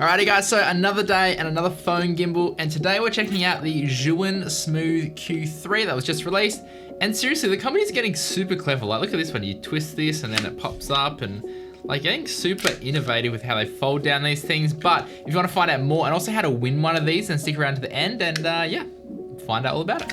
Alrighty guys, so another day and another phone gimbal, and today we're checking out the Zhiyun Smooth Q3 that was just released. And seriously, the company's getting super clever. Like, look at this one, you twist this and then it pops up, and like getting super innovative with how they fold down these things. But if you want to find out more and also how to win one of these, then stick around to the end and yeah, find out all about it.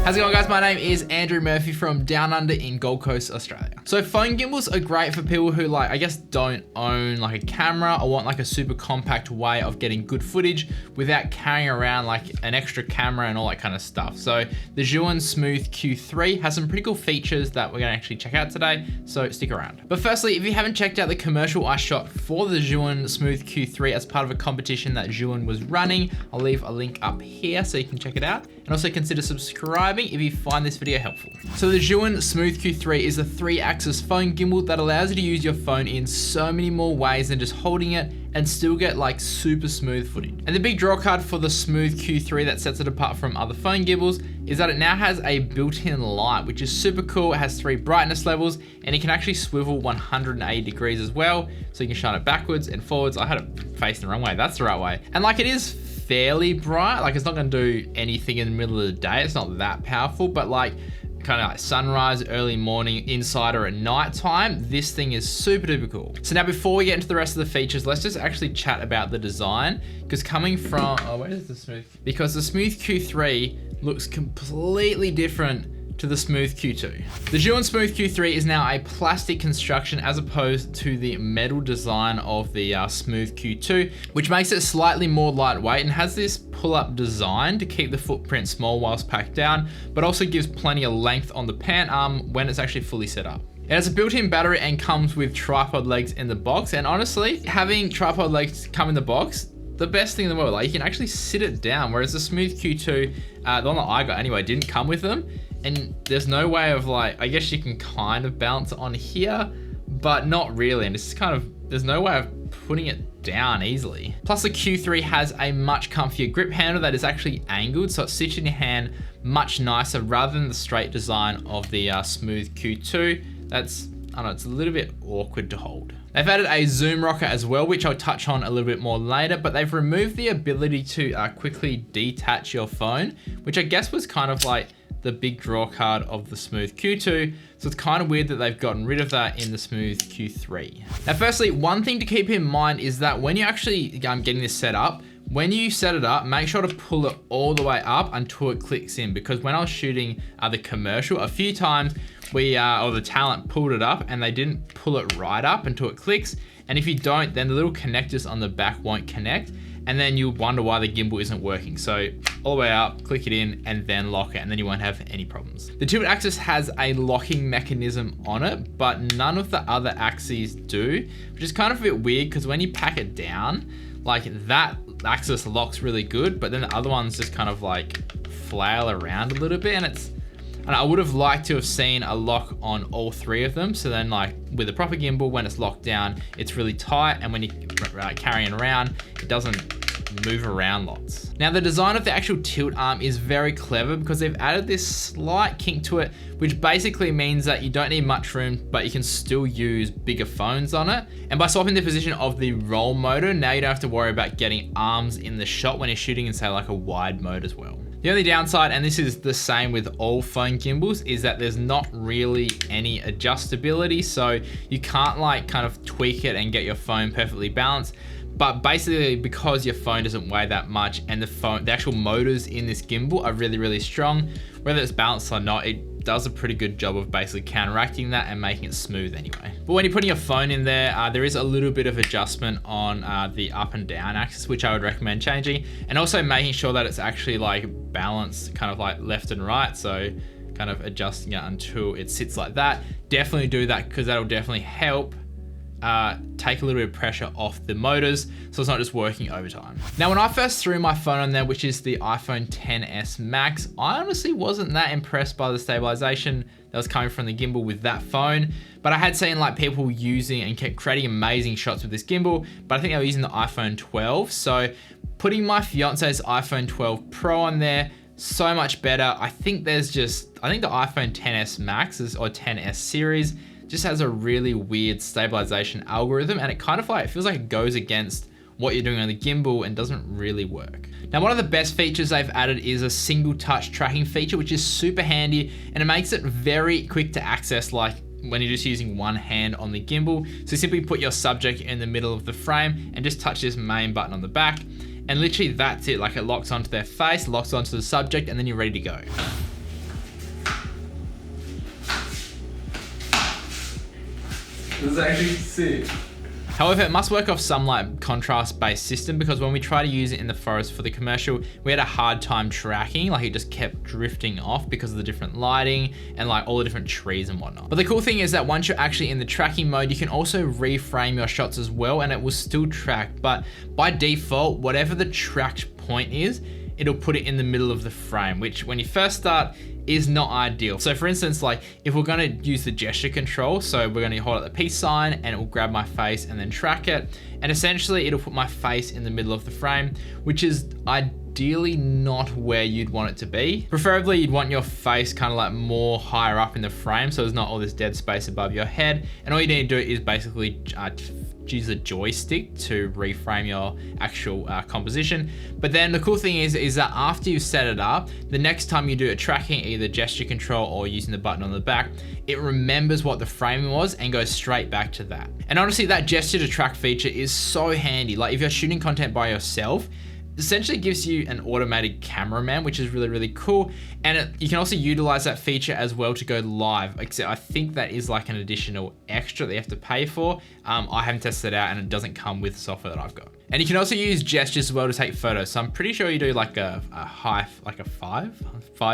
How's it going, guys? My name is Andrew Murphy from Down Under in Gold Coast, Australia. So phone gimbals are great for people who, like, I guess don't own like a camera or want like a super compact way of getting good footage without carrying around like an extra camera and all that kind of stuff. So the Zhiyun Smooth Q3 has some pretty cool features that we're gonna actually check out today, so stick around. But firstly, if you haven't checked out the commercial I shot for the Zhiyun Smooth Q3 as part of a competition that Zhiyun was running, I'll leave a link up here so you can check it out. And also consider subscribing if you find this video helpful. So the Zhiyun Smooth Q3 is a 3-axis phone gimbal that allows you to use your phone in so many more ways than just holding it and still get like super smooth footage. And the big draw card for the Smooth Q3 that sets it apart from other phone gimbals is that it now has a built-in light, which is super cool. It has 3 brightness levels and it can actually swivel 180 degrees as well. So you can shine it backwards and forwards. I had it facing the wrong way, that's the right way. And like, it is fairly bright, like it's not gonna do anything in the middle of the day, it's not that powerful, but like kind of like sunrise, early morning, inside, or at night time, this thing is super duper cool. So now before we get into the rest of the features, let's just actually chat about the design, because coming from, where is the Smooth? Because the Smooth Q3 looks completely different to the Smooth Q2. The Zhiyun Smooth Q3 is now a plastic construction as opposed to the metal design of the Smooth Q2, which makes it slightly more lightweight and has this pull-up design to keep the footprint small whilst packed down, but also gives plenty of length on the pan arm when it's actually fully set up. It has a built-in battery and comes with tripod legs in the box, and honestly, having tripod legs come in the box, the best thing in the world. Like, you can actually sit it down, whereas the Smooth Q2, the one that I got anyway, didn't come with them. And there's no way of like, I guess you can kind of balance on here, but not really. And it's kind of, there's no way of putting it down easily. Plus the Q3 has a much comfier grip handle that is actually angled, so it sits in your hand much nicer rather than the straight design of the Smooth Q2. That's, I don't know, it's a little bit awkward to hold. They've added a zoom rocker as well, which I'll touch on a little bit more later, but they've removed the ability to quickly detach your phone, which I guess was kind of like the big draw card of the Smooth Q2. So it's kind of weird that they've gotten rid of that in the Smooth Q3. Now, firstly, one thing to keep in mind is that when you're actually getting this set up, when you set it up, make sure to pull it all the way up until it clicks in, because when I was shooting the commercial, a few times or the talent pulled it up and they didn't pull it right up until it clicks. And if you don't, then the little connectors on the back won't connect. And then you'll wonder why the gimbal isn't working. So all the way up, click it in, and then lock it, and then you won't have any problems. The tilt axis has a locking mechanism on it, but none of the other axes do, which is kind of a bit weird, because when you pack it down, like that axis locks really good, but then the other ones just kind of like flail around a little bit, and I would have liked to have seen a lock on all 3 of them. So then, like with a proper gimbal, when it's locked down, it's really tight, and when you're carrying around, it doesn't move around lots. Now, the design of the actual tilt arm is very clever, because they've added this slight kink to it, which basically means that you don't need much room, but you can still use bigger phones on it. And by swapping the position of the roll motor, now you don't have to worry about getting arms in the shot when you're shooting in, say, like a wide mode as well. The only downside, and this is the same with all phone gimbals, is that there's not really any adjustability. So you can't like kind of tweak it and get your phone perfectly balanced. But basically, because your phone doesn't weigh that much and the actual motors in this gimbal are really, really strong, whether it's balanced or not, it does a pretty good job of basically counteracting that and making it smooth anyway. But when you're putting your phone in there, there is a little bit of adjustment on the up and down axis, which I would recommend changing, and also making sure that it's actually like balanced kind of like left and right. So kind of adjusting it until it sits like that. Definitely do that, because that'll definitely help take a little bit of pressure off the motors, so it's not just working overtime. Now, when I first threw my phone on there, which is the iPhone XS Max, I honestly wasn't that impressed by the stabilization that was coming from the gimbal with that phone. But I had seen like people using and kept creating amazing shots with this gimbal, but I think they were using the iPhone 12. So putting my fiance's iPhone 12 Pro on there, so much better. I think the iPhone XS Max or XS series just has a really weird stabilization algorithm, and it kind of like, it feels like it goes against what you're doing on the gimbal and doesn't really work. Now, one of the best features they've added is a single touch tracking feature, which is super handy, and it makes it very quick to access, like when you're just using one hand on the gimbal. So simply put your subject in the middle of the frame and just touch this main button on the back, and literally that's it. Like, it locks onto their face, locks onto the subject, and then you're ready to go. This is actually sick. However, it must work off some like contrast-based system, because when we tried to use it in the forest for the commercial, we had a hard time tracking. Like, it just kept drifting off because of the different lighting and like all the different trees and whatnot. But the cool thing is that once you're actually in the tracking mode, you can also reframe your shots as well, and it will still track. But by default, whatever the tracked point is, it'll put it in the middle of the frame, which when you first start is not ideal. So for instance, like if we're gonna use the gesture control, so we're gonna hold up the peace sign and it will grab my face and then track it. And essentially it'll put my face in the middle of the frame, which is ideally not where you'd want it to be. Preferably you'd want your face kind of like more higher up in the frame, so there's not all this dead space above your head. And all you need to do is basically use a joystick to reframe your actual composition. But then the cool thing is that after you set it up, the next time you do a tracking, either gesture control or using the button on the back, it remembers what the framing was and goes straight back to that. And honestly, that gesture to track feature is so handy. Like if you're shooting content by yourself, essentially gives you an automated cameraman, which is really, really cool. And you can also utilize that feature as well to go live, except I think that is like an additional extra that you have to pay for. I haven't tested it out and it doesn't come with the software that I've got. And you can also use gestures as well to take photos. So I'm pretty sure you do like a high, like a five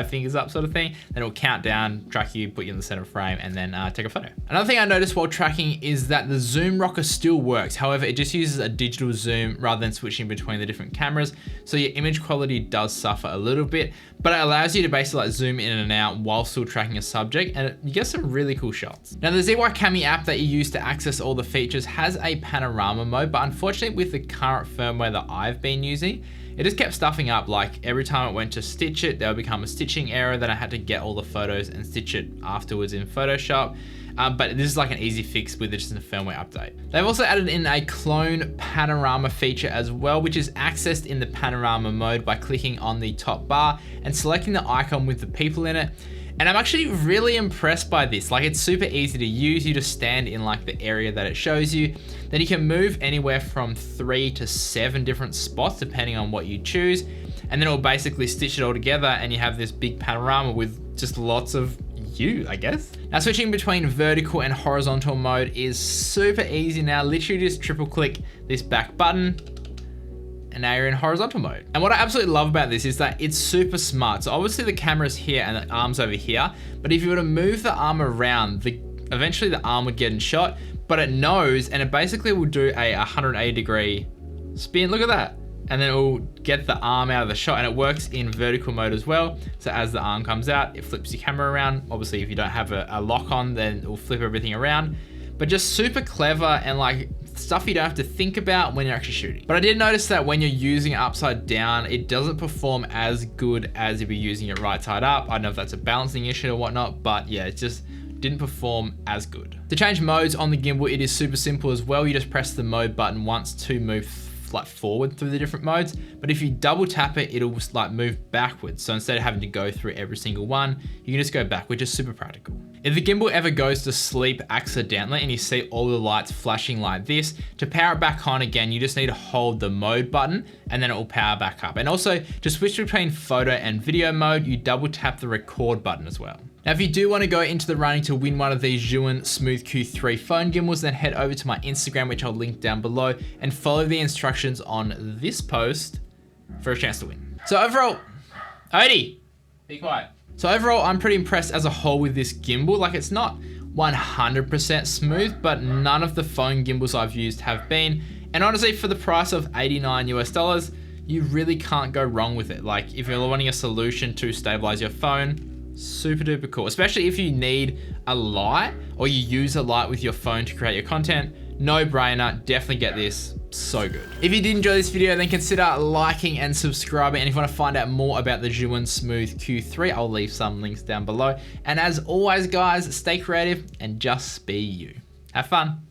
fingers up sort of thing. Then it'll count down, track you, put you in the center frame, and then take a photo. Another thing I noticed while tracking is that the zoom rocker still works. However, it just uses a digital zoom rather than switching between the different cameras. So your image quality does suffer a little bit, but it allows you to basically like zoom in and out while still tracking a subject, and you get some really cool shots. Now the ZY Cami app that you use to access all the features has a panorama mode, but unfortunately with the current firmware that I've been using, it just kept stuffing up. Like every time it went to stitch it, there would become a stitching error. Then I had to get all the photos and stitch it afterwards in Photoshop. But this is like an easy fix with just a firmware update. They've also added in a clone panorama feature as well, which is accessed in the panorama mode by clicking on the top bar and selecting the icon with the people in it. And I'm actually really impressed by this. Like it's super easy to use. You just stand in like the area that it shows you. Then you can move anywhere from 3 to 7 different spots depending on what you choose. And then it'll basically stitch it all together and you have this big panorama with just lots of you, I guess. Now switching between vertical and horizontal mode is super easy now. Literally just triple click this back button and now you're in horizontal mode. And what I absolutely love about this is that it's super smart. So obviously the camera's here and the arm's over here, but if you were to move the arm around, eventually the arm would get in shot, but it knows and it basically will do a 180-degree spin. Look at that. And then it will get the arm out of the shot, and it works in vertical mode as well. So as the arm comes out, it flips your camera around. Obviously, if you don't have a lock on, then it will flip everything around. But just super clever and like stuff you don't have to think about when you're actually shooting. But I did notice that when you're using it upside down, it doesn't perform as good as if you're using it right side up. I don't know if that's a balancing issue or whatnot, but yeah, it just didn't perform as good. To change modes on the gimbal, it is super simple as well. You just press the mode button once to move like forward through the different modes, but if you double tap it, it'll like move backwards. So instead of having to go through every single one, you can just go back, which is super practical. If the gimbal ever goes to sleep accidentally and you see all the lights flashing like this, to power it back on again, you just need to hold the mode button and then it will power back up. And also to switch between photo and video mode, you double tap the record button as well. Now, if you do want to go into the running to win one of these Zhiyun Smooth Q3 phone gimbals, then head over to my Instagram, which I'll link down below, and follow the instructions on this post for a chance to win. So overall, Odie, be quiet. So overall, I'm pretty impressed as a whole with this gimbal. Like it's not 100% smooth, but none of the phone gimbals I've used have been. And honestly, for the price of $89 US, you really can't go wrong with it. Like if you're wanting a solution to stabilize your phone, super duper cool, especially if you need a light or you use a light with your phone to create your content. No brainer, definitely get this. so good. If you did enjoy this video, then consider liking and subscribing. And if you want to find out more about the Zhiyun Smooth Q3, I'll leave some links down below. And as always, guys, stay creative and just be you. Have fun.